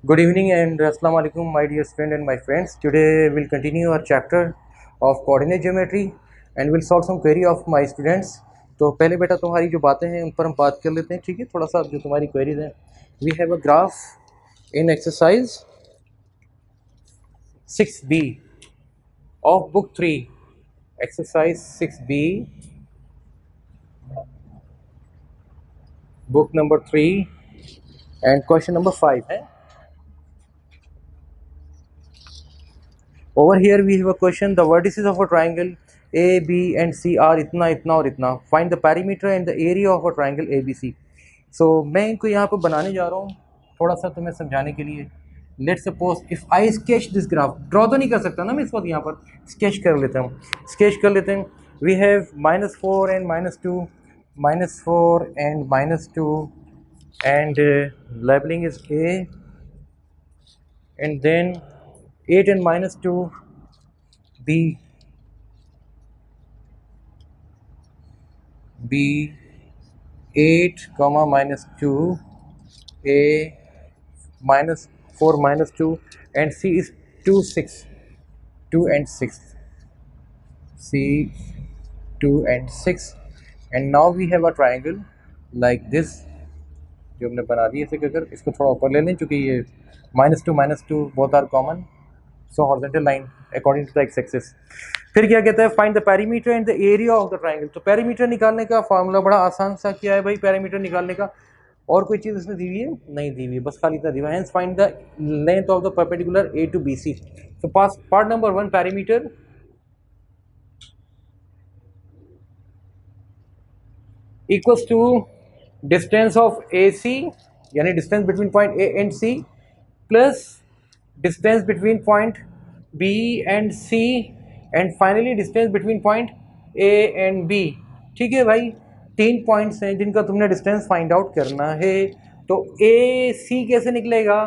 Good evening and Assalamu alaikum, my dear friend and my friends. Today we'll continue our chapter of coordinate geometry and we'll solve some query of my students. तो पहले बेटा तुम्हारी जो बातें हैं उन पर हम बात कर लेते हैं, ठीक है। थोड़ा सा जो तुम्हारी क्वेरीज हैं, we have a graph in exercise 6B of book 3, exercise 6B, book number 3 and question number 5 है. Over here we have a question. The vertices of a triangle A, B and C are इतना इतना और इतना. Find the perimeter and the area of a triangle ABC. So मैं इनको यहाँ पर बनाने जा रहा हूँ थोड़ा सा तुम्हें समझाने के लिए. Let's suppose if I sketch this graph, draw तो नहीं कर सकता ना मैं इस वक्त, यहाँ पर sketch कर लेता हूँ. Sketch कर लेते हैं. We have -4 and -2, -4 and -2 and labeling is A, and then 8 and -2 B, 8 comma -2 A, -4 -2 and C is 2 6, 2 and 6, C 2 and 6, and now we have a triangle like this जो हमने बना दी. ऐसे अगर इसको थोड़ा ऊपर ले लें, चूँकि ये -2 both are common, so horizontal line according to the x axis. फिर क्या कहता है, find the perimeter and the area of the triangle. तो पेरीमीटर निकालने का फार्मूला बड़ा आसान सा क्या है भाई, पेरीमीटर निकालने का. और कोई चीज़ इसमें दी हुई है नहीं दी हुई है, बस खाली इतना दी हुआ है. Hence find the length of the perpendicular A to BC. So part number 1, perimeter equals to distance of AC, यानी distance between point A and C plus distance between point B and C and finally distance between point A and B. ठीक है भाई, 3 points हैं जिनका तुमने distance find out करना है. तो AC कैसे निकलेगा?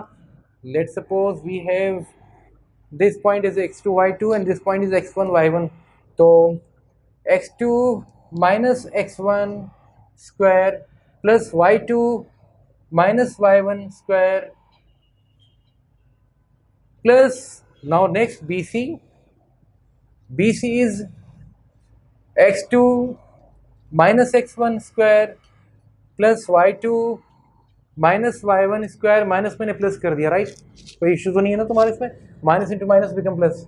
Let's suppose we have this point is x2 y2 and this point is x1 y1. तो x2 minus x1 square plus y2 minus y1 square plus now next BC is x2 minus x1 square plus y2 minus y1 square, minus मैंने plus कर दिया, right. कोई issue तो नहीं है ना तुम्हारे इसमें. Minus into minus become plus,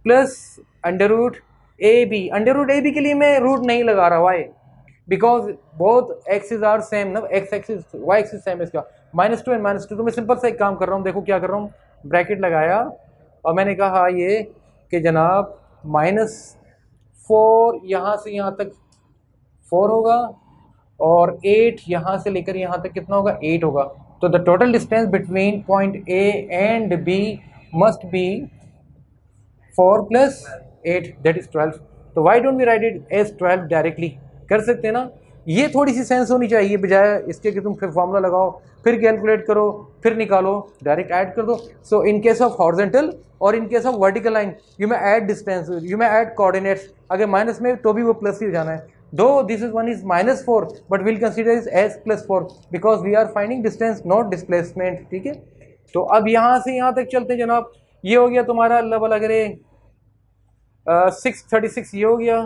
plus under root A B. Under root A B के लिए मैं रूट नहीं लगा रहा, why? Because both axis are same ना, X axis Y axis same है इसका. -2 एंड -2. तो मैं सिंपल सा एक काम कर रहा हूँ, देखो क्या कर रहा हूँ. ब्रैकेट लगाया और मैंने कहा ये कि जनाब -4 यहाँ से यहाँ तक 4 होगा और 8 यहाँ से लेकर यहाँ तक कितना होगा, 8 होगा. तो the total distance between point A and B must be 4 plus 8, that is 12. तो why don't we write it as 12 directly? कर सकते हैं ना. ये थोड़ी सी सेंस होनी चाहिए, बजाय इसके कि तुम फिर फॉर्मूला लगाओ, फिर कैलकुलेट करो, फिर निकालो, डायरेक्ट ऐड कर दो. सो इन केस ऑफ हॉरिजॉन्टल और in case of vertical line you may add distance, you may add coordinates. अगर माइनस में तो भी वो प्लस ही हो जाना है. Though this is one is -4 but we'll consider it as +4 because we are finding distance not displacement. ठीक है. तो अब यहाँ से यहाँ तक चलते हैं जनाब. ये हो गया तुम्हारा अल्लाह भला करे 636, ये हो गया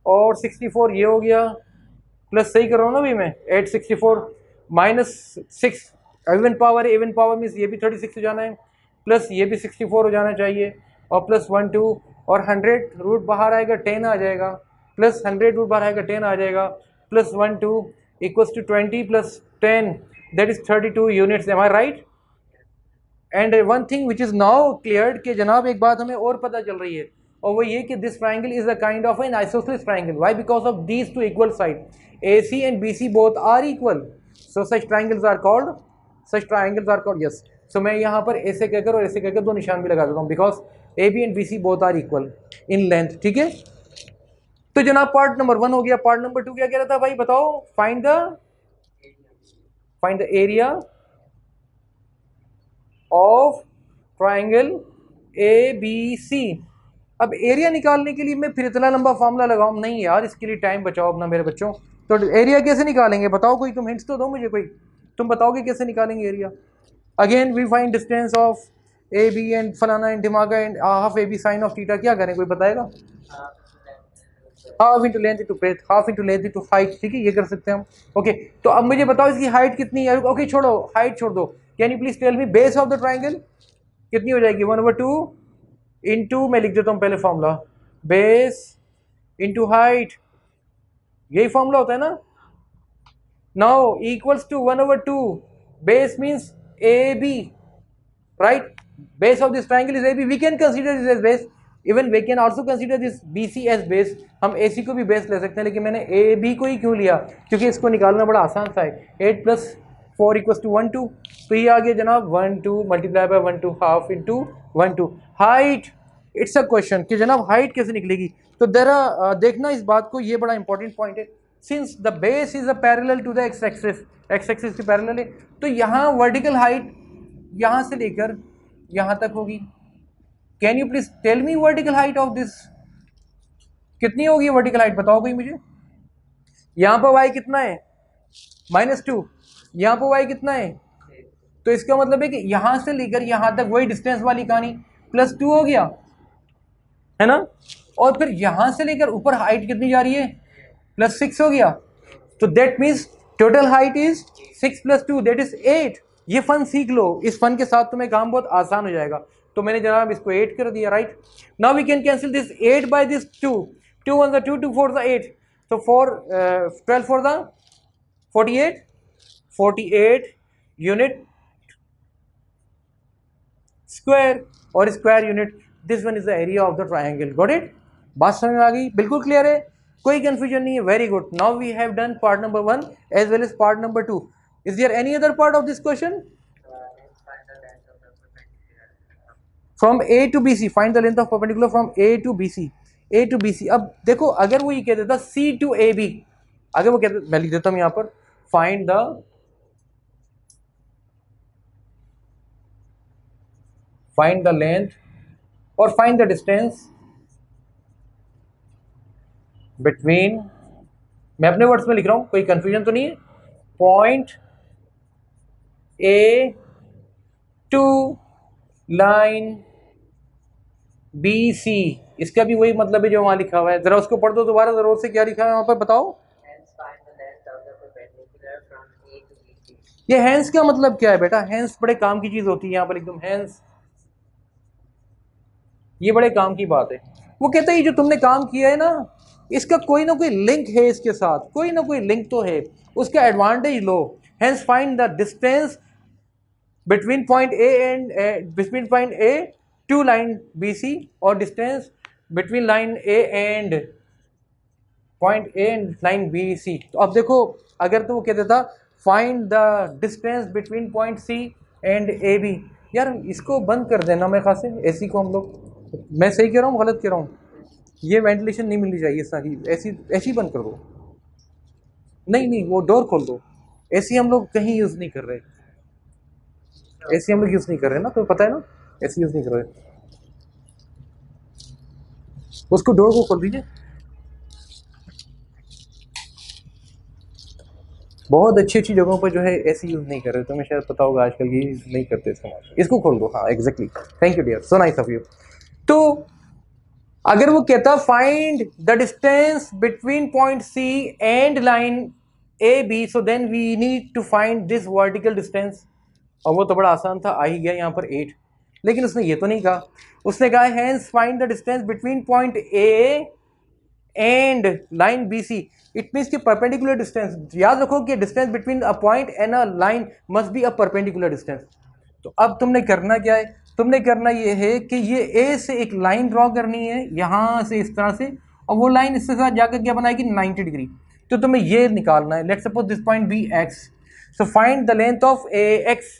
और 64 ये हो गया, प्लस सही कर रहा हूँ ना अभी मैं, 864 -6 इवन पावर मीन्स ये भी 36 हो जाना है, प्लस ये भी 64 हो जाना चाहिए और प्लस 1 2 और 100 रूट बाहर आएगा 10 आ जाएगा, प्लस 100 रूट बाहर आएगा 10 आ जाएगा, plus 1 2 equals to 20 plus 10 that is 32 units. Am I right? And one thing which is now cleared कि जनाब एक बात हमें और पता चल रही है, और वो ये कि this triangle is a kind of N isosceles triangle. Why? Because of these two equal side AC and BC both are equal, so such triangles are called yes. So मैं यहाँ पर ऐसे कहकर और ऐसे कहकर दो निशान भी लगा देता हूँ because AB and BC both are equal in length. ठीक है. तो जनाब पार्ट नंबर 1 हो गया. पार्ट नंबर 2 क्या कह रहा था भाई, बताओ. Find the area of triangle ABC. अब एरिया निकालने के लिए मैं फिर इतना लंबा फार्मूला लगाऊं नहीं यार, इसके लिए टाइम बचाओ अपना मेरे बच्चों. तो एरिया कैसे निकालेंगे बताओ, कोई तुम हिंट्स तो दो मुझे, कोई तुम बताओगे कैसे निकालेंगे area. Again we find distance of A B and फलाना एंड ढिमाका and half A B sine of theta, क्या करें कोई बताएगा? Half into length into breadth, half into length into height, ठीक है ये कर सकते हैं हम। ओके तो अब मुझे बताओ इसकी हाइट कितनी है? ओके छोड़ो हाइट छोड़ दो, can you please tell me base of the triangle कितनी हो जाएगी? 1/2 इंटू, मैं लिख देता हूँ पहले फॉर्मूला, बेस इंटू हाइट, यही फॉर्मूला होता है ना। Now equals to 1/2, base means A B, right? Base of this triangle is AB. We can consider this as base. Even we can also consider this BC as base. हम AC को भी base ले सकते हैं, लेकिन मैंने AB को ही क्यों लिया? क्योंकि इसको निकालना बड़ा आसान सा है। 8 + 4 = 1 2, तो ये आ गया जनाब 1 2 multiply by 1 2 half into 1 2। Height, it's a question कि जनाब हाइट कैसे निकलेगी? तो जरा देखना इस बात को, ये बड़ा इंपॉर्टेंट पॉइंट है। Since the base is a parallel to the x axis, x axis की पैरेलल है, तो यहाँ वर्टिकल हाइट यहां से लेकर यहां तक होगी। Can you please tell me vertical height of this कितनी होगी? वर्टिकल हाइट बताओ भाई मुझे। यहां पर y कितना है? -2। यहां पर y कितना है? तो इसका मतलब है कि यहां से लेकर यहां तक वही डिस्टेंस वाली कहानी, +2 हो गया है ना। और फिर यहां से लेकर ऊपर हाइट कितनी जा रही है? +6 हो गया। तो that means total height is 6 + 2 that is 8। ये फन सीख लो, इस फन के साथ तुम्हें काम बहुत आसान हो जाएगा। तो मैंने जनाब इसको 8 कर दिया, right. Now we can cancel this 8 by this 2, 2 1 2 2 4 8, तो 4 12 4 48, 48 यूनिट स्क्वायर, और square unit, this one is the area of the triangle. Got it? बात समझ में आ गई? बिल्कुल क्लियर है, कोई कंफ्यूजन नहीं है। Very good. Now we have done part number 1 as well as part number 2। Is there any other part of this question? From A to BC, find the length of perpendicular from A to BC. A to BC. अब देखो अगर वो ये कह देता C to AB, अगर वो कहते, मैं लिख देता हूं यहां पर find the length और find the distance between, मैं अपने वर्ड्स में लिख रहा हूं, कोई कंफ्यूजन तो नहीं है, point A to line BC। इसका भी वही मतलब है जो वहां लिखा हुआ है, जरा उसको पढ़ दो दोबारा जरूर से, क्या लिखा है वहां पर बताओ। ये हैंस का मतलब क्या है बेटा? हैंस बड़े काम की चीज होती है, यहाँ पर एकदम हैंस, ये बड़े काम की बात है। वो कहता है जो तुमने काम किया है ना, इसका कोई ना कोई लिंक है इसके साथ, कोई ना कोई लिंक तो है, उसका एडवांटेज लो। Hence find the distance between point A and between point A to line BC, or distance between line A and point A and line BC। तो अब देखो अगर तो वो कहता था find the distance between point C and AB, यार इसको बंद कर देना मेरे ख्याल से, एसी को हम लोग, मैं सही कह रहा हूँ गलत कह रहा हूँ? ये वेंटिलेशन नहीं मिलनी चाहिए सारी, ऐसी ऐसी बंद कर दो। नहीं नहीं, वो डोर खोल दो। एसी हम लोग कहीं यूज नहीं कर रहे, एसी हम लोग यूज नहीं कर रहे ना, तो पता है ना, एसी यूज नहीं कर रहे। उसको डोर को खोल दीजिए। बहुत अच्छी अच्छी जगहों पर जो है एसी यूज नहीं कर रहे, तुम्हें शायद पता होगा आजकल की नहीं करते इस्तेमाल। इसको खोल दो। हाँ exactly, thank you dear, so nice of you. तो अगर वो कहता find the distance between point C and line A B, so then we need to find this vertical distance, और वो तो बड़ा आसान था, आ ही गया यहाँ पर 8। लेकिन उसने ये तो नहीं कहा, उसने कहा hence find the distance between point A and line B C. It means कि परपेंडिकुलर डिस्टेंस, याद रखो कि distance between a point and a line must be a perpendicular distance. तो अब तुमने करना क्या है? तुमने करना ये है कि ये ए से एक लाइन ड्रॉ करनी है यहाँ से इस तरह से, और वो लाइन इसके साथ जाकर क्या बनाएगी? 90 डिग्री। तो तुम्हें ये निकालना है, let's suppose this point be X, so find the length of A X.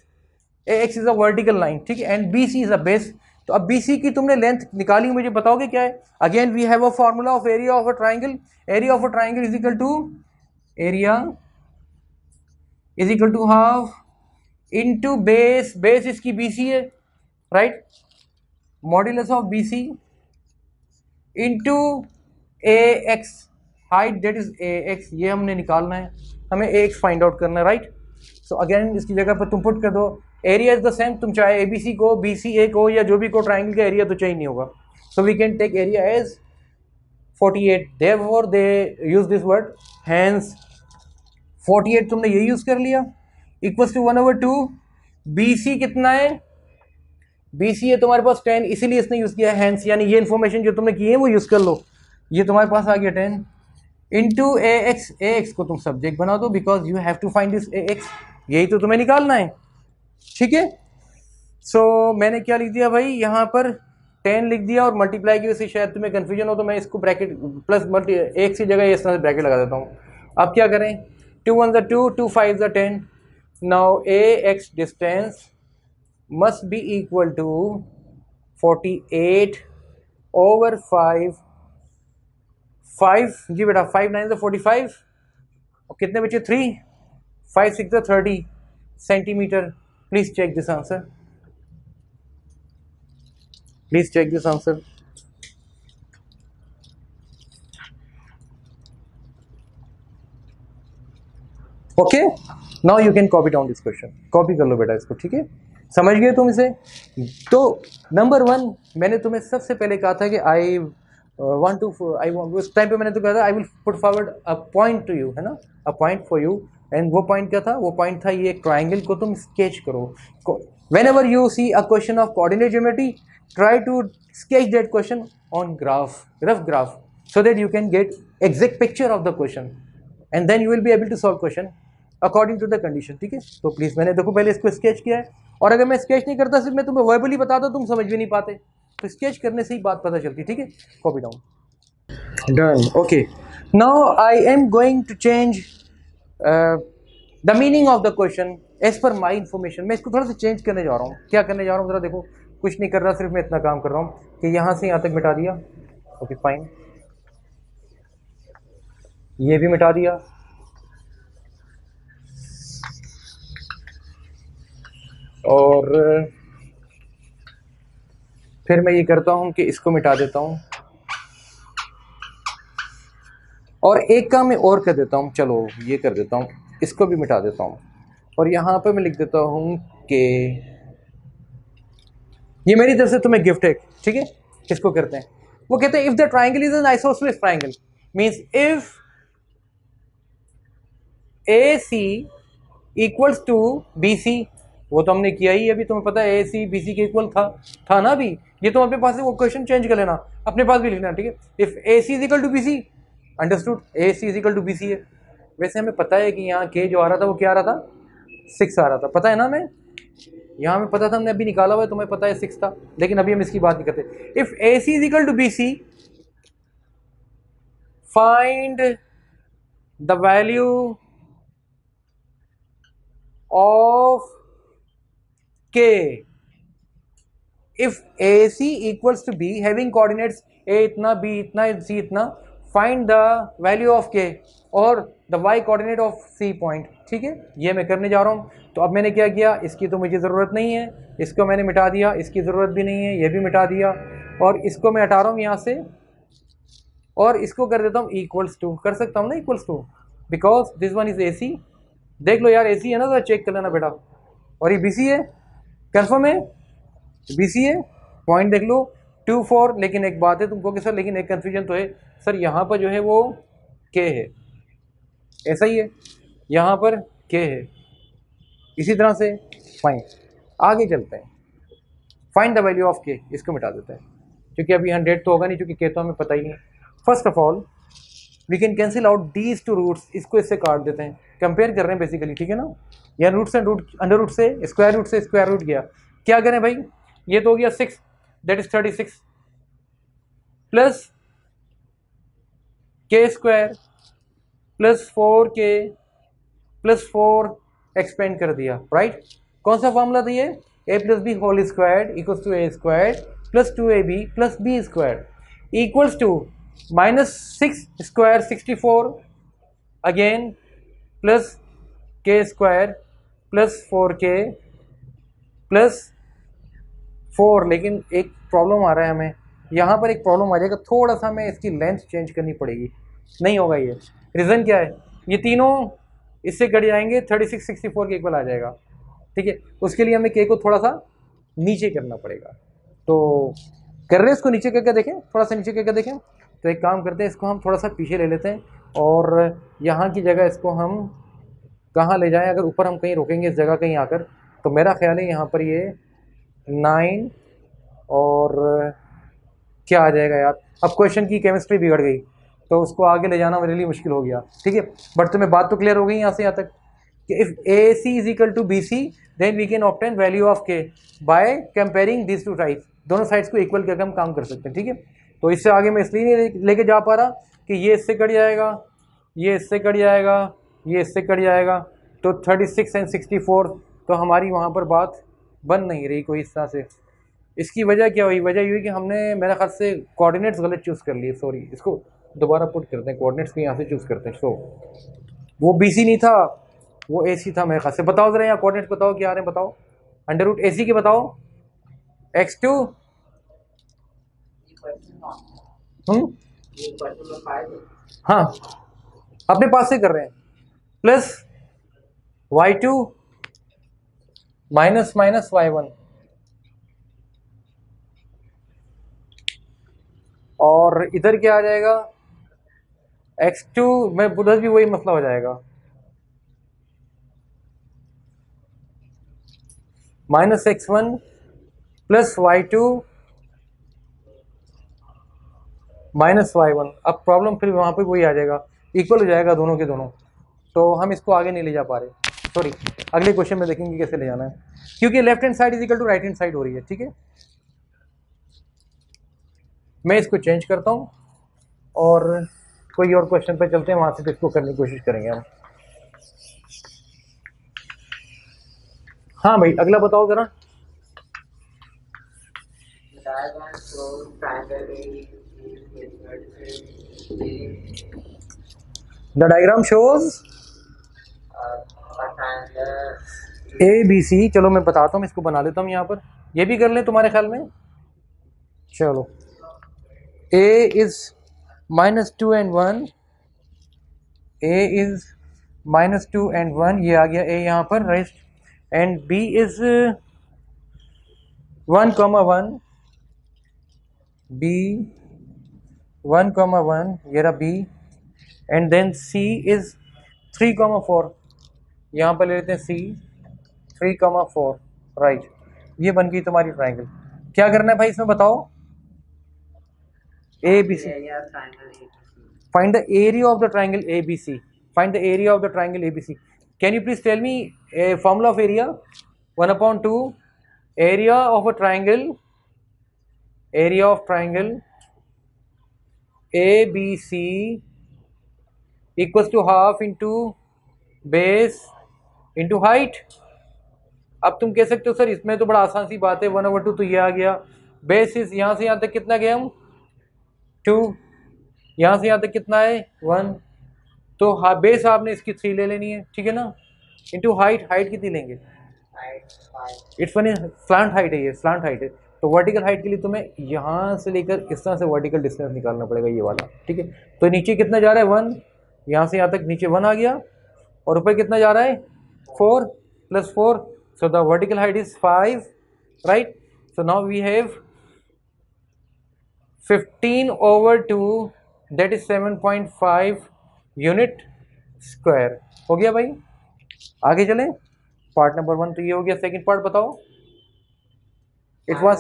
AX is a vertical line, ठीक है, and BC is a base. तो अब BC की तुमने लेंथ निकाली, मुझे बताओगे क्या है? Again we have a formula of area of a triangle. Area of a triangle is equal to, area is equal to half into base, base इसकी BC है, right, modulus of BC into AX, height that is AX, ये हमने निकालना है, हमें AX find out करना है, right. So again इसकी जगह पर तुम पुट कर दो एरिया इज द सेम, तुम चाहे ए बी सी को, बी सी ए को, या जो भी को, ट्राइंगल का एरिया तो चाहिए नहीं होगा. So we can take area as 48. Therefore they use this word, hence 48 तुमने ये यूज कर लिया, इक्वल्स टू 1/2. बी सी कितना है, बी सी है तुम्हारे पास 10, इसीलिए इसने यूज किया हैंस, यानी ये इन्फॉर्मेशन जो तुमने की है वो यूज कर लो. ये तुम्हारे पास आ गया 10 इंटू ए एक्स को तुम सब्जेक्ट बना दो, because you have to find this A X, यही तो तुम्हें निकालना है. ठीक है. सो मैंने क्या लिख दिया भाई, यहाँ पर 10 लिख दिया, और मल्टीप्लाई की वजह से शायद तुम्हें कंफ्यूजन हो, तो मैं इसको ब्रैकेट प्लस मल्टी एक की जगह इस तरह से ब्रैकेट लगा देता हूँ. अब क्या करें, 2 1 ज़ा 2, 2 5 ज़ा 10. Now A x distance must be equal to 48 over 5. 5 जी बेटा, 5 9 45, और कितने बचे 3, 5 6 30 centimetre. Please check this answer, please check this answer. Okay, now you can copy down this question. Copy कर लो बेटा इसको. ठीक है, समझ गए तुम इसे. तो नंबर 1 मैंने तुम्हें सबसे पहले कहा था कि आई वांट उस टाइम पे मैंने तो कहा था I will put forward a point two you, है ना, a point for you. And वो पॉइंट क्या था, वो पॉइंट था ये ट्राइंगल को तुम स्केच करो. whenever you see a question of coordinate geometry, try to sketch that question on graph, rough graph, so that you can get exact picture of the question, and then you will be able to solve question according to the condition. ठीक है, तो please मैंने देखो पहले इसको sketch किया है, और अगर मैं स्केच नहीं करता, सिर्फ मैं तुम्हें वर्बली बताता, तुम समझ भी नहीं पाते, तो स्केच करने से ही बात पता चलती. ठीक है, copy down. Done. Okay, now I am going to change the meaning of the question as per my information. मैं इसको थोड़ा सा चेंज करने जा रहा हूँ. क्या करने जा रहा हूँ जरा देखो, कुछ नहीं कर रहा, सिर्फ मैं इतना काम कर रहा हूँ कि यहाँ से यहाँ तक मिटा दिया. ओके फाइन, ये भी मिटा दिया, और फिर मैं ये करता हूँ कि इसको मिटा देता हूँ, और एक काम मैं और कर देता हूँ. चलो ये कर देता हूँ, इसको भी मिटा देता हूँ, और यहाँ पे मैं लिख देता हूँ कि ये मेरी तरफ से तुम्हें गिफ्ट है. ठीक है, इसको करते हैं. वो कहते हैं if the triangle is an isosceles triangle, means if A C equals to B C. वो तो हमने किया ही, अभी तुम्हें पता है ए सी बी सी के इक्वल था ना अभी. ये तो अपने पास है, वो क्वेश्चन चेंज कर लेना, अपने पास भी लिखना. ठीक है, if A C is equal to B C, understood, A C is equal to B C है. वैसे हमें पता है कि यहाँ के जो आ रहा था वो क्या आ रहा था, 6 आ रहा था, पता है ना. हमें यहाँ में पता था, हमने अभी निकाला हुआ है, तुम्हें पता है 6 था, लेकिन अभी हम इसकी बात नहीं करते. If A C is equal to B C, find the value of k if AC equals to B having coordinates A इतना, B इतना, C इतना, find the value of k और the y coordinate of C point. ठीक है, ये मैं करने जा रहा हूँ. तो अब मैंने क्या किया, इसकी तो मुझे ज़रूरत नहीं है, इसको मैंने मिटा दिया, इसकी ज़रूरत भी नहीं है, ये भी मिटा दिया, और इसको मैं हटा रहा हूँ यहाँ से, और इसको कर देता हूँ इक्वल्स टू. कर सकता हूँ ना equals to, because this one is AC. देख लो यार, AC है ना, तो चेक कर लेना बेटा. और ये BC है, कंफर्म है, BC है, पॉइंट देख लो 2 4. लेकिन एक बात है तुमको कि सर, लेकिन एक कन्फ्यूजन तो है सर, यहाँ पर जो है वो K है, ऐसा ही है, यहाँ पर K है, इसी तरह से. फाइन, आगे चलते हैं. Find the value of K, इसको मिटा देते हैं, क्योंकि अभी 100 तो होगा नहीं, क्योंकि K तो हमें पता ही नहीं. First of all we can cancel out these two roots. इसको इससे काट देते हैं, कंपेयर कर रहे हैं बेसिकली. ठीक है ना, या roots and root, under root से स्क्वायर रूट गया. क्या करें भाई, ये तो हो गया 6, that is 36, plus k square plus 4k plus 4 expand कर दिया. राइट, कौन सा फॉर्मूला था ये, a plus B whole square equals to a square plus 2ab plus b square equals to -6 square 64 again plus k square plus 4k plus 4. लेकिन एक problem आ रहा है हमें, यहाँ पर एक प्रॉब्लम आ जाएगा, थोड़ा सा हमें इसकी लेंथ चेंज करनी पड़ेगी. नहीं होगा ये, रीज़न क्या है, ये तीनों इससे कट जाएंगे, 36 64 के इक्वल आ जाएगा. ठीक है, उसके लिए हमें के को थोड़ा सा नीचे करना पड़ेगा। तो कर रहे हैं इसको नीचे करके देखें, थोड़ा सा नीचे करके देखें। तो एक काम करते हैं, इसको हम थोड़ा सा पीछे ले लेते हैं और यहाँ की जगह इसको हम कहाँ ले जाएं? अगर ऊपर हम कहीं रोकेंगे इस जगह कहीं आकर, तो मेरा ख्याल है यहाँ पर ये 9 और क्या आ जाएगा यार, अब क्वेश्चन की केमिस्ट्री बिगड़ गई, तो उसको आगे ले जाना मेरे लिए मुश्किल हो गया। ठीक है, बट तुम्हें बात तो क्लियर हो गई यहाँ से यहाँ तक कि if A C is equal to B C then we can obtain value of K by comparing this two sides. दोनों साइड्स को इक्वल करके हम काम कर सकते हैं। ठीक है, तो इससे आगे मैं इसलिए नहीं लेके जा पा रहा कि ये इससे कट जाएगा, ये इससे कट जाएगा, ये इससे कट जाएगा, तो 36 एंड 64, तो हमारी वहाँ पर बात बन नहीं रही कोई इस तरह से। इसकी वजह क्या हुई? वजह ये हुई कि हमने मेरे ख्याल से कोऑर्डिनेट्स गलत चूज़ कर लिए। सॉरी, इसको दोबारा पुट करते हैं, कोऑर्डिनेट्स को यहाँ से चूज़ करते हैं। सो वो बी सी नहीं था, वो ए सी था मेरे ख्याल से। बताओ ज़रा यहाँ कोऑर्डिनेट्स बताओ क्या आ रहे हैं, बताओ अंडर रूट ए सी के बताओ। x2 हाँ अपने पास से कर रहे हैं, plus y2 minus minus y1, और इधर क्या आ जाएगा? x2 में उधर भी वही मसला हो जाएगा, minus x1 plus y2 minus y1। अब प्रॉब्लम फिर वहाँ पे वही आ जाएगा, इक्वल हो जाएगा दोनों के दोनों। तो हम इसको आगे नहीं ले जा पा रहे, सॉरी, अगले क्वेश्चन में देखेंगे कैसे ले जाना है, क्योंकि left hand side is equal to right hand side हो रही है। ठीक है, मैं इसको चेंज करता हूँ और कोई और क्वेश्चन पे चलते हैं, वहाँ से इसको करने की कोशिश करेंगे हम। हाँ भाई, अगला बताओ जरा। The diagram shows A B C. चलो मैं बताता हूँ, इसको बना लेता हूँ यहाँ पर, ये भी कर लें तुम्हारे ख्याल में। चलो, A is -2 and 1, A is -2 and 1, ये आ गया ए यहाँ पर rest, and B is 1,1, B 1,1, ये रहा B, and then C is 3,4, यहाँ पर ले लेते हैं सी 3,4, राइट। ये बन गई तुम्हारी ट्राइंगल। क्या करना है भाई इसमें बताओ? A B C, find the area of the triangle A B C, find the area of the triangle A B C. Can you please tell me a formula of area? 1/2 area of a triangle, area of triangle A B C equals to half into base into height. अब तुम कह सकते हो sir इसमें तो बड़ा आसान सी बात है, 1/2 तो ये आ गया, बेस इज यहाँ से यहाँ तक कितना गया हम 2, यहाँ से यहाँ तक कितना है 1, तो हाँ बेस आपने इसकी 3 ले लेनी है, ठीक है ना, इंटू हाइट, हाइट कितनी लेंगे? इट्स फनी, स्लांट हाइट है ये, स्लांट हाइट है, तो वर्टिकल हाइट के लिए तुम्हें यहाँ से लेकर इस तरह से वर्टिकल डिस्टेंस निकालना पड़ेगा ये वाला। ठीक है, तो नीचे कितना जा रहा है 1, यहाँ से यहाँ तक नीचे 1 आ गया, और ऊपर कितना जा रहा है 4 + 4, so the vertical height is 5, right? So now we have 15/2, that is 7.5 unit square. हो गया भाई, आगे चलें। पार्ट नंबर 1 तो ये हो गया, सेकंड पार्ट बताओ। It was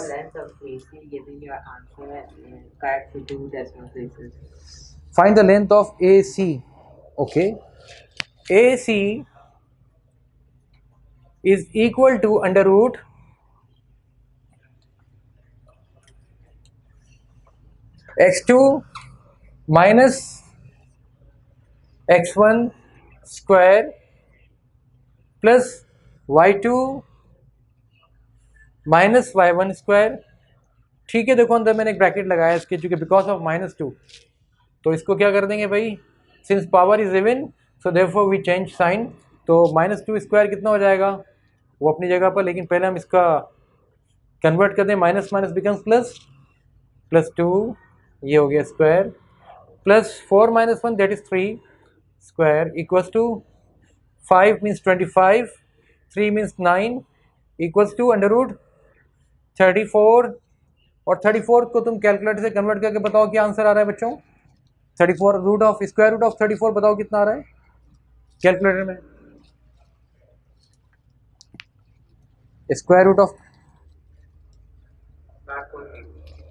find the length of A C. Okay, A C is equal to under root x2 minus x1 square plus y2 minus y1 square। ठीक है, देखो अंदर मैंने एक ब्रैकेट लगाया इसके, चूंकि बिकॉज ऑफ -2, तो इसको क्या कर देंगे भाई, since power is even so therefore we change sign, तो -2 स्क्वायर कितना हो जाएगा वो अपनी जगह पर, लेकिन पहले हम इसका कन्वर्ट कर दें, माइनस माइनस बिकम्स प्लस, +2 ये हो गया square, plus 4 - 1 that is 3 square equals to 5 means 25, 3 means 9 equals to under root 34, और 34 को तुम कैलकुलेटर से कन्वर्ट करके बताओ क्या आंसर आ रहा है बच्चों। 34 root of square root of 34 बताओ कितना आ रहा है कैलकुलेटर में। Square root of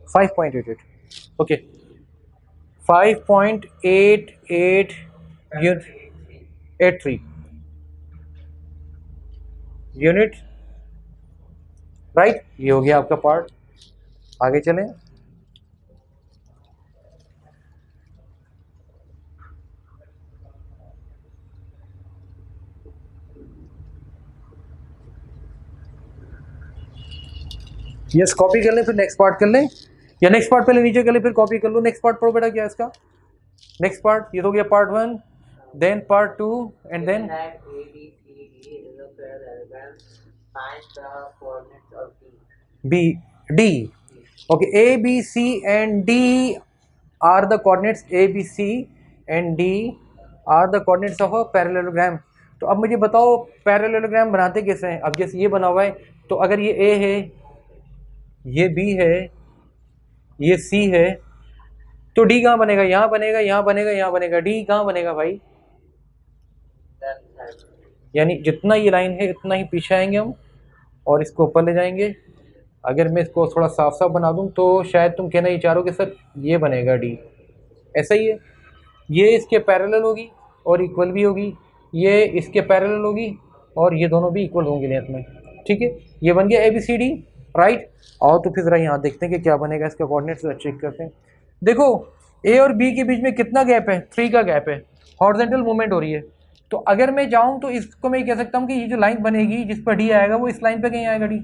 5.88, okay 5.8883 unit, right. ये हो गया आपका पार्ट। आगे चलें। यस, कॉपी कर लें फिर नेक्स्ट पार्ट कर लें, या नेक्स्ट पार्ट पहले नीचे कर लें फिर कॉपी कर लो। नेक्स्ट पार्ट पढ़ो बेटा, क्या है इसका नेक्स्ट पार्ट। ये तो गया part 1, then part 2 and then B D. Okay, A B C and D are the coordinates, A B C and D are the coordinates of a parallelogram. तो अब मुझे बताओ पैरेललोग्राम बनाते कैसे हैं। अब जैसे ये बना हुआ है, तो अगर ये ए है, ये बी है, ये सी है, तो डी कहाँ बनेगा? यहाँ बनेगा, यहाँ बनेगा, यहाँ बनेगा। डी कहाँ बनेगा भाई? यानी जितना ये लाइन है इतना ही पीछे आएंगे हम और इसको ऊपर ले जाएंगे। अगर मैं इसको थोड़ा साफ साफ बना दूं तो शायद तुम कहना ये चारों के सर ये बनेगा डी। ऐसा ही है, ये इसके पैरेलल होगी और इक्वल भी होगी, ये इसके पैरेलल होगी और ये दोनों भी इक्वल होंगे लेंथ में। ठीक है, ये बन गया A B C D, right. और तो फिर ज़रा यहाँ देखते हैं कि क्या बनेगा, इसका कोऑर्डिनेट्स चेक करते हैं। देखो ए और बी के बीच में कितना गैप है? 3 का गैप है, हॉरिजॉन्टल मूवमेंट हो रही है। तो अगर मैं जाऊँ तो इसको मैं कह सकता हूँ कि ये जो लाइन बनेगी जिस पर डी आएगा वो इस लाइन पर कहीं आएगा डी,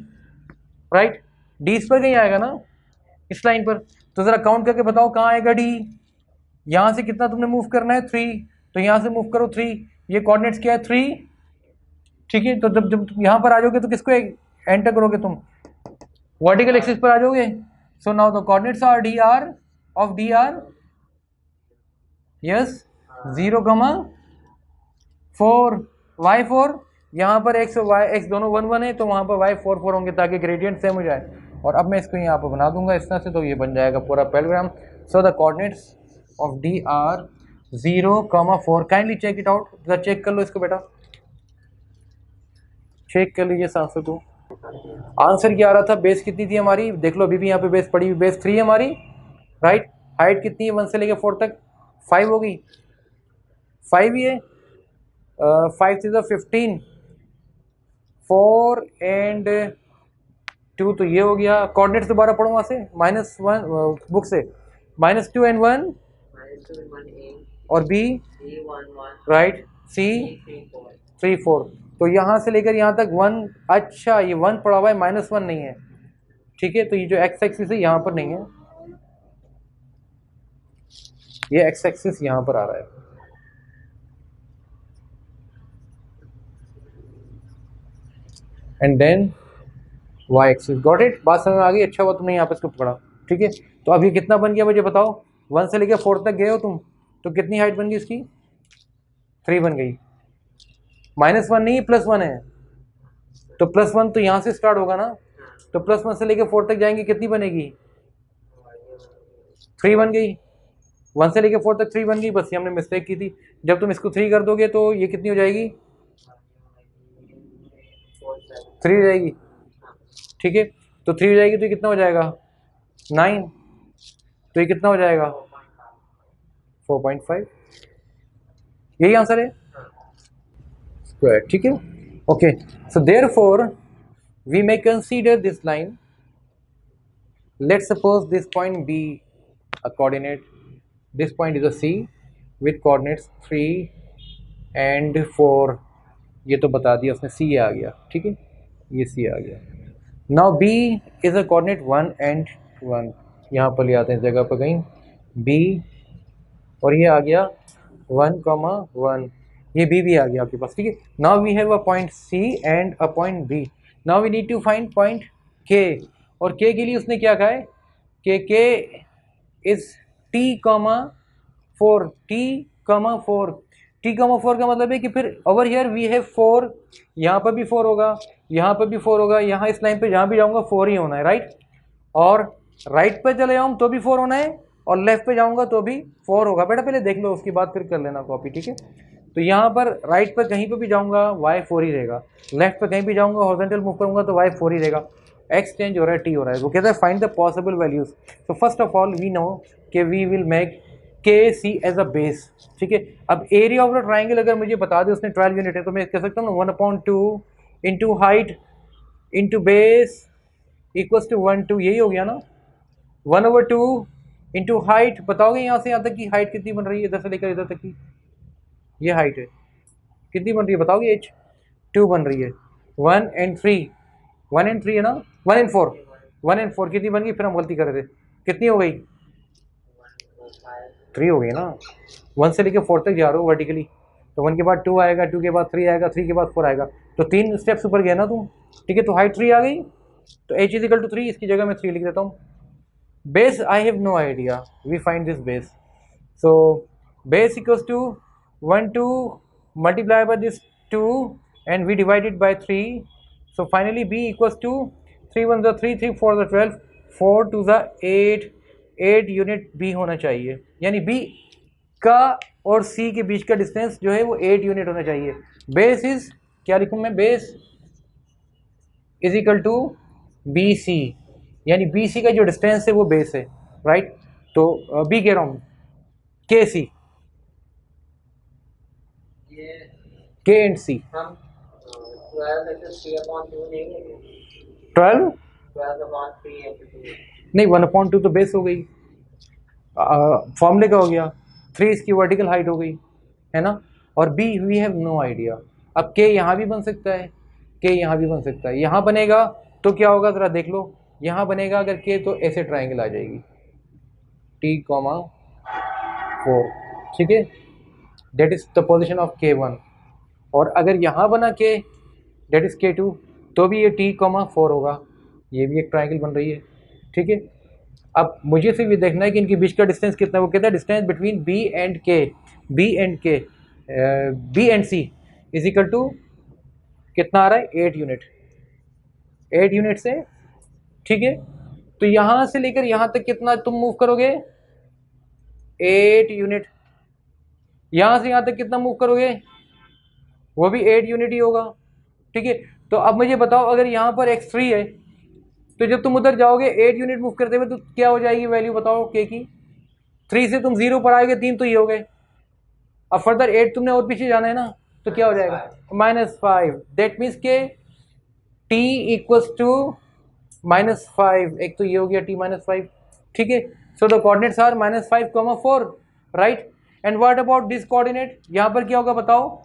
राइट। डी इस पर कहीं आएगा ना, इस लाइन पर। तो ज़रा काउंट करके बताओ कहाँ आएगा डी। यहाँ से कितना तुमने मूव करना है? 3, तो यहाँ से मूव करो 3। ये कोऑर्डिनेट्स क्या है? 3। ठीक है, तो जब जब यहाँ पर आ जाओगे तो किसको एंटर करोगे तुम? वर्टिकल एक्सिस पर आ जाओगे। So now the coordinates R D R of D are, yes 0,4 y4। यहाँ पर x और y x दोनों 1 1 है, तो वहाँ पर y 4 4 होंगे ताकि ग्रेडियंट सेम हो जाए। और अब मैं इसको यहाँ पर बना दूंगा इस तरह से, तो ये बन जाएगा पूरा parallelogram. So the coordinates of D are 0,4। Kindly check it out, जरा चेक कर लो इसको बेटा, चेक कर लीजिए इस आंसर को। आंसर क्या आ रहा था? बेस कितनी थी हमारी? देख लो अभी भी यहाँ पे बेस पड़ी हुई, बेस 3 है हमारी, राइट। हाइट कितनी है 1 से लेकर 4 तक? 5 होगी, 5 ही है। 5 से 15, 4 एंड 2, तो ये हो गया। कोऑर्डिनेट्स दोबारा पढ़ो वहाँ से, -1 बुक से, -2 and 1 और बी, राइट, सी 3 4। तो यहाँ से लेकर यहाँ तक 1, अच्छा ये 1 पड़ा हुआ है, -1 नहीं है। ठीक है, तो ये जो एक्स एक्सिस है यहाँ पर नहीं है, ये एक्स एक्सिस यहाँ पर आ रहा है। And then Y axis, got it. बात समझ में आ गई? अच्छा हुआ तुमने यहाँ पर इसको पकड़ा। ठीक है, तो अब ये कितना बन गया मुझे बताओ। 1 से लेकर 4 तक गए हो तुम, तो कितनी हाइट बन गई इसकी? 3 बन गई। -1 नहीं, +1 है, तो +1 तो यहाँ से स्टार्ट होगा ना, तो +1 से लेकर 4 तक जाएंगे, कितनी बनेगी? 3 बन गई। 1 से लेकर 4 तक 3 बन गई, बस ये हमने मिस्टेक की थी। जब तुम इसको 3 कर दोगे तो ये कितनी हो जाएगी? 3 हो जाएगी। ठीक है, तो 3 हो जाएगी तो ये कितना हो जाएगा? 9, तो ये कितना हो जाएगा? 4.5। यही आंसर है, स्क्वायर। ठीक है, okay. So therefore we may consider this line, let's suppose this point be a coordinate, this point is a C with coordinates 3 and 4। ये तो बता दिया उसने, C आ गया। ठीक है, ये C आ गया। Now B is a coordinate 1 and 1, यहाँ पर ले आते हैं जगह पर कहीं B, और ये आ गया 1,1, ये B भी आ गया आपके पास। ठीक है, now we have a point C and a point B। Now we need to find point K, और K के लिए उसने क्या कहा है कि K is T, 4, T, 4। t,4 का मतलब है कि फिर ओवर हियर वी हैव 4, यहाँ पर भी 4 होगा, यहाँ पर भी 4 होगा, यहाँ इस लाइन पे जहाँ भी जाऊँगा 4 ही होना है, राइट। और राइट पे चले जाऊँ तो भी 4 होना है, और लेफ्ट पे जाऊँगा तो भी 4 होगा। बेटा पहले देख लो, उसके बाद फिर कर लेना कॉपी, ठीक है। तो यहाँ पर राइट पर कहीं पर भी जाऊँगा y 4 ही रहेगा, लेफ्ट पे कहीं भी जाऊँगा हॉरिजॉन्टल मूव करूँगा तो y 4 ही रहेगा। x चेंज हो रहा है, t हो रहा है। वो कहता है find the possible values. So first of all we know कि we will make K C as a base, ठीक है। अब एरिया ऑफ द ट्राइंगल अगर मुझे बता दे उसने 12 यूनिट है, तो मैं कह सकता हूँ 1/2 into height into base equals to 1/2, यही हो गया ना। 1/2 इंटू हाइट, बताओगे यहाँ से यहाँ तक की हाइट कितनी बन रही है, इधर से लेकर इधर तक की ये हाइट है, कितनी बन रही है बताओगे। h 2 बन रही है। 1 and 3, 1 and 3 है ना, 1 and 4, 1 and 4 कितनी बन गई, फिर हम गलती कर रहे थे, कितनी हो गई 3 हो गई ना। 1 से लेकर 4 तक जा रहे हो वर्टिकली, तो 1 के बाद 2 आएगा, 2 के बाद 3 आएगा, 3 के बाद 4 आएगा, तो 3 स्टेप्स ऊपर गए ना तुम, ठीक है। तो हाइट 3 आ गई, तो h इज इक्वल टू 3, इसकी जगह मैं 3 लिख देता हूँ। Base I have no idea, we find this base. So base equals to 1/2 multiply by this 2 and we divide it by 3. So finally b equals to 3 1 the 3, 3 4 the 12, 4 2 the 8, 8 unit b होना चाहिए, यानी b का और c के बीच का distance जो है वो 8 यूनिट होना चाहिए। बेस इज क्या लिखूँ मैं, base is equal to B C, यानी बी सी का जो डिस्टेंस है वो बेस है, राइट। तो b कह रहा हूँ के सी, के एंड सी। 12 नहीं, 1/2 तो बेस हो गई, फॉर्मूले का हो गया, 3 इसकी वर्टिकल हाइट हो गई, है ना। और B we have no idea. अब के यहाँ भी बन सकता है, के यहाँ भी बन सकता है, यहाँ बनेगा तो क्या होगा ज़रा देख लो, यहाँ बनेगा अगर के तो ऐसे ट्राइंगल आ जाएगी t,4, ठीक है, that is the position of k1। और अगर यहाँ बना के डेट इज k2 तो भी ये t,4 होगा, ये भी एक ट्राइंगल बन रही है, ठीक है। अब मुझे सिर्फ ये देखना है कि इनके बीच का डिस्टेंस कितना है। वो कहता है distance between b and k, b and c is equal to कितना आ रहा है 8 यूनिट, 8 यूनिट से, ठीक है। तो यहाँ से लेकर यहाँ तक कितना तुम मूव करोगे 8 यूनिट, यहाँ से यहाँ तक कितना मूव करोगे वो भी 8 यूनिट ही होगा, ठीक है। तो अब मुझे बताओ अगर यहाँ पर x3 है तो जब तुम उधर जाओगे 8 यूनिट मूव करते हुए तो क्या हो जाएगी वैल्यू बताओ k की। 3 से तुम 0 पर आएगे, 3 तो ये हो गए, अब फर्दर 8 तुमने और पीछे जाना है ना, तो क्या हो जाएगा -5। That means K t equals to -5, एक तो ये हो गया t-5, ठीक है। So the coordinates are -5, 4, right. And what about this coordinate, यहाँ पर क्या होगा बताओ,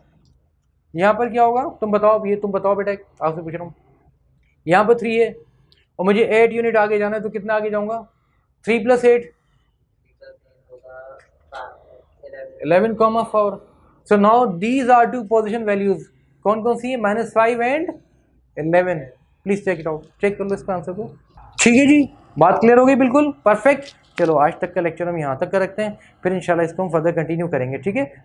यहाँ पर क्या होगा तुम बताओ, ये तुम बताओ बेटा, आपसे पूछ रहा हूँ। यहाँ पर 3 है और मुझे 8 यूनिट आगे जाना है, तो कितना आगे जाऊँगा 3 + 8 11, 4। So now these are two position values, कौन कौन सी है, -5 and 11। Please check it out, check कर लो इसका आंसर को, ठीक है जी। बात क्लियर हो गई, बिल्कुल परफेक्ट। चलो आज तक का लेक्चर हम यहाँ तक का रखते हैं, फिर इंशाल्लाह इसको हम फर्दर कंटिन्यू करेंगे, ठीक है।